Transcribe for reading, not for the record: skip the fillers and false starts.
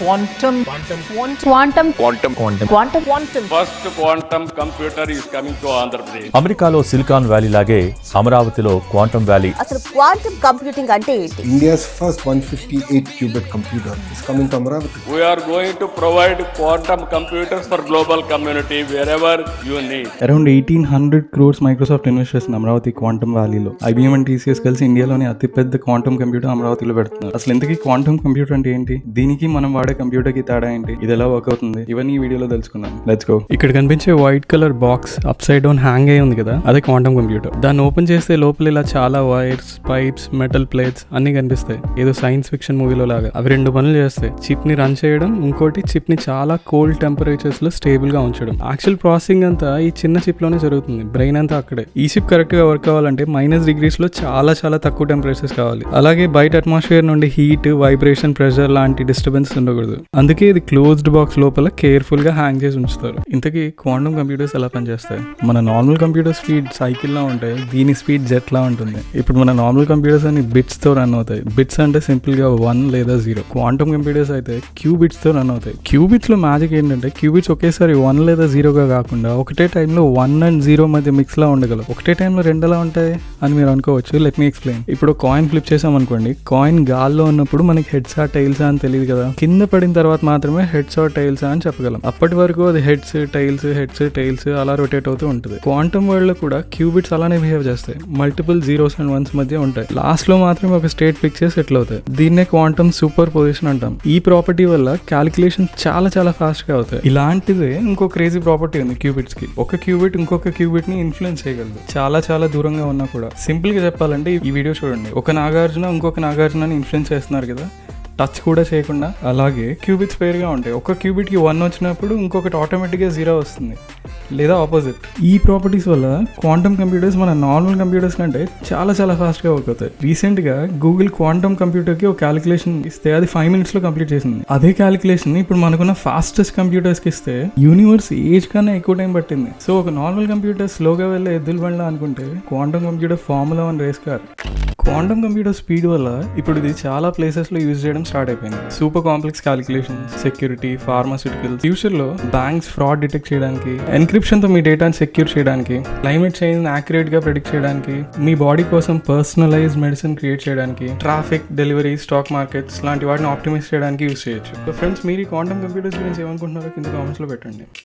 Quantum. First quantum computer is coming to Andhra Pradesh. అమెరికాలో silicon valley లాగే అమరావతిలో quantum valley. అసలు quantum computing అంటే ఏంటి? India's first 158 qubit computer is coming to Amaravati. We are going to provide quantum computers for global community wherever you need. Around 1800 crores Microsoft invest చేస్తుంది Amaravati quantum వ్యాలీలో. IBM and TCS కలిసి ఇండియాలోని అతిపెద్ద quantum computer అమరావతిలో పెడుతున్నారు. అసలు ఇంతకీ quantum computer అంటే ఏంటి, దీనికి మనం వాడే కంప్యూటర్ కి తేడా ఏంటి, ఇది ఎలా వర్క్ అవుతుంది, ఇవన్నీ ఈ వీడియోలో తెలుసుకుందాం. Let's go. ఇక్కడ కనిపించే white colour box up side down hang అయ్యి ఉంది కదా, అదే క్వాంటమ్ కంప్యూటర్. దాన్ని ఓపెన్ చేస్తే లోపల ఇలా చాలా వైర్స్, పైప్స్, మెటల్ ప్లేట్స్ అన్ని కనిపిస్తాయి. ఏదో సైన్స్ ఫిక్షన్ మూవీలో లాగా. అవి రెండు పనులు చేస్తాయి: చిప్ ని రన్ చేయడం, ఇంకోటి చిప్ ని చాలా కోల్డ్ టెంపరేచర్స్ లో స్టేబుల్ గా ఉంచడం. యాక్చువల్ ప్రాసెసింగ్ అంతా ఈ చిన్న చిప్ లోనే జరుగుతుంది, బ్రెయిన్ అంతా అక్కడే. ఈ చిప్ కరెక్ట్ గా వర్క్ అవ్వాలంటే -డిగ్రీస్ లో చాలా చాలా తక్కువ టెంపరేచర్స్ కావాలి. అలాగే బయట అట్మాస్ఫియర్ నుండి హీట్, వైబ్రేషన్, ప్రెషర్ లాంటి డిస్టర్బెన్స్ ఉండకూడదు. అందుకే ఇది క్లోజ్డ్ బాక్స్ లోపల కేర్ఫుల్ గా హ్యాంగ్ చేసి ఉంచుతారు. ఇంతకీ క్వాంటమ్ కంప్యూటర్స్ ఎలా పనిచేస్తాయి? మన నార్మల్ కంప్యూటర్ స్పీడ్ సైకిల్ లా ఉంటాయి, దీని స్పీడ్ జెట్ లా ఉంటుంది. ఇప్పుడు మన నార్మల్ కంప్యూటర్స్ అన్ని బిట్స్ తో రన్ అవుతాయి. బిట్స్ అంటే సింపుల్ గా 1 లేదా 0. క్వాంటమ్ కంప్యూటర్స్ అయితే క్యూబిట్స్ తో రన్ అవుతాయి. క్యూబిట్స్ లో మ్యాజిక్ ఏంటంటే క్యూబిట్స్ ఒకేసారి 1 లేదా 0 గా కాకుండా ఒకటే టైంలో 1 and 0 మధ్య మిక్స్ లా ఉండగలవు. ఒకటే టైంలో రెండు ఎలా ఉంటాయి అని మీరు అనుకోవచ్చు. Let me explain. ఇప్పుడు కాయిన్ ఫ్లిప్ చేసాం అనుకోండి, కాయిన్ గాల్లో ఉన్నప్పుడు మనకి హెడ్సా టైల్సా అని తెలియదు కదా. కింద పడిన తర్వాత మాత్రమే హెడ్స్ ఆర్ టైల్సా అని చెప్పగలం. అప్పటి వరకు అది హెడ్స్ టైల్స్ అలా రొటేట్ అవుతూ ఉంటుంది. క్వాంటమ్ వరల్డ్ లో కూడా క్యూబిట్స్ అలానే బిహేవ్ చేస్తాయి. మల్టిపుల్ 0s and 1s మధ్య ఉంటాయి. లాస్ట్ లో మాత్రమే ఒక స్టేట్ ఫిక్స్ చేసి సెటిల్ అవుతాయి. దీన్నే క్వాంటమ్ సూపర్ పొజిషన్ అంటాం. ఈ ప్రాపర్టీ వల్ల క్యాలిక్యులేషన్ చాలా చాలా ఫాస్ట్ గా అవుతాయి. ఇలాంటిదే ఇంకో క్రేజీ ప్రాపర్టీ ఉంది క్యూబిట్స్ కి. ఒక క్యూబిట్ ఇంకొక క్యూబిట్ ని ఇన్ఫ్లుయెన్స్ చేయగలదు, చాలా చాలా దూరంగా ఉన్నా కూడా. సింపుల్ గా చెప్పాలంటే ఈ వీడియో చూడండి, ఒక నాగార్జున ఇంకొక నాగార్జునని ఇన్ఫ్లుయెన్స్ చేస్తున్నారు కదా, టచ్ కూడా చేయకుండా. అలాగే క్యూబిట్స్ పేరుగా ఉంటాయి. ఒక క్యూబిట్కి 1 వచ్చినప్పుడు ఇంకొకటి ఆటోమేటిక్గా 0 వస్తుంది, లేదా ఆపోజిట్. ఈ ప్రాపర్టీస్ వల్ల క్వాంటమ్ కంప్యూటర్స్ మన నార్మల్ కంప్యూటర్స్ కంటే చాలా చాలా ఫాస్ట్గా వర్క్ అవుతాయి. రీసెంట్గా గూగుల్ క్వాంటమ్ కంప్యూటర్కి ఒక క్యాలిక్యులేషన్ ఇస్తే అది 5 minutesలో కంప్లీట్ చేసింది. అదే క్యాలిక్యులేషన్ ఇప్పుడు మనకున్న ఫాస్టెస్ట్ కంప్యూటర్స్కి ఇస్తే యూనివర్స్ ఏజ్ కన్నా ఎక్కువ టైం పట్టింది. సో ఒక నార్మల్ కంప్యూటర్ స్లోగా వెళ్ళే ఎద్దుల బండ్లా అనుకుంటే quantum computer formula 1 race car. Quantum computer speed వల్ల ఇప్పుడు ఇది చాలా ప్లేసెస్ లో యూజ్ చేయడం స్టార్ట్ అయిపోయింది. Super complex calculations, security, pharmaceuticals, future లో బ్యాంక్స్ ఫ్రాడ్ డిటెక్ట్ చేయడానికి, ఎన్క్రిప్షన్ తో మీ డేటాను సెక్యూర్ చేయడానికి, క్లైమేట్ చేంజ్ యాక్యురేట్ గా ప్రెడిక్ట్ చేయడానికి, మీ బాడీ కోసం పర్సనలైజ్డ్ మెడిసిన్ క్రియేట్ చేయడానికి, ట్రాఫిక్, డెలివరీ, స్టాక్ మార్కెట్స్ లాంటి వాటిని ఆప్టిమైజ్ చేయడానికి యూజ్ చేయొచ్చు. సో ఫ్రెండ్స్, మీరు ఈ క్వాంటమ్ కంప్యూటర్స్ గురించి ఏమనుకుంటున్నారో కింద కామెంట్స్ లో పెట్టండి.